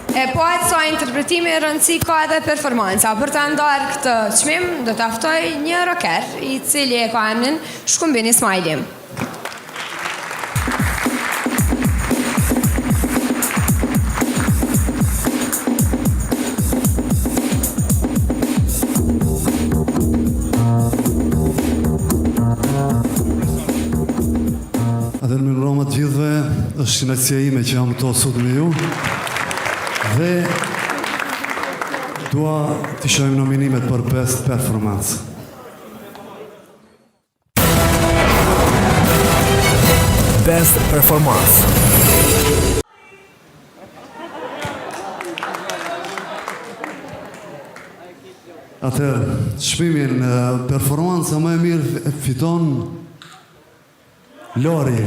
Po atë sa interpretimi rëndësi ka edhe performanca. Për të ndarë këtë çmim, do të aftoj një rocker, i cili e ka emrin Shkumbin Ismaili. Atër më nëroma të gjithve, është kënaqësia ime që jam këto sot me ju. Dhe dua të shohim nominimet për Best Performance. Best Performance. Atër, çmimin performanca më e mirë fiton Lori.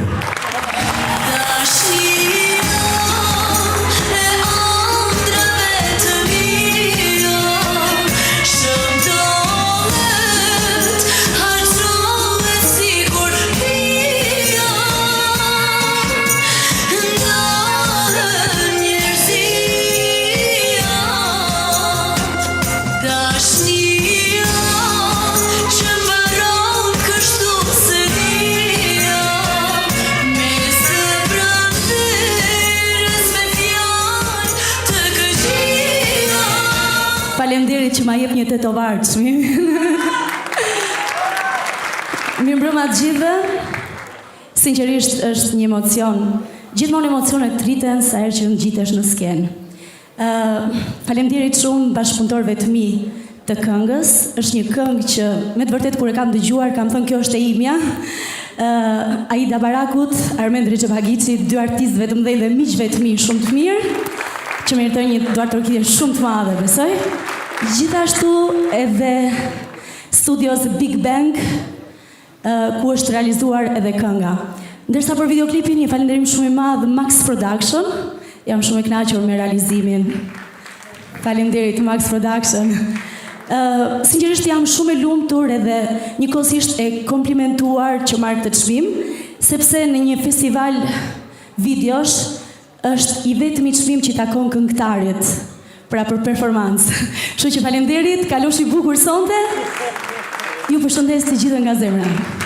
Faleminderit që ma jep një tetovar çmimin. Mirëmbrëma të gjithëve. Sinqerisht është një emocion. Gjithmonë emocionet rriten sa herë që ngjitesh në skenë. Faleminderit shumë bashkëpunëtorëve të mi të këngës. Është një këngë që me të vërtetë kur e kam dëgjuar kam thënë kjo është e imja. Aida Barakut, Armend Rexhepagiçi, dy artistëve të mëdhenj dhe miqve të mi shumë të mirë, që meritojnë një duartërorkitje shumë të madhe, besoj. Gjithashtu edhe studios Big Bang, ku është realizuar edhe kënga. Ndërsa për videoklipin një falenderim shumë i madh Max Production, jam shumë e kënaqur me realizimin. Faleminderit Max Production. Sinqerisht jam shumë e lumtur edhe njëkohësisht e komplimentuar që marr këtë çmim, sepse në një festival videosh është i vetmi çmim që takon këngëtarit, pra për performancë. Kështu që faleminderit, kaloshi bukur sonte. Ju përshëndes të gjithë nga zemra.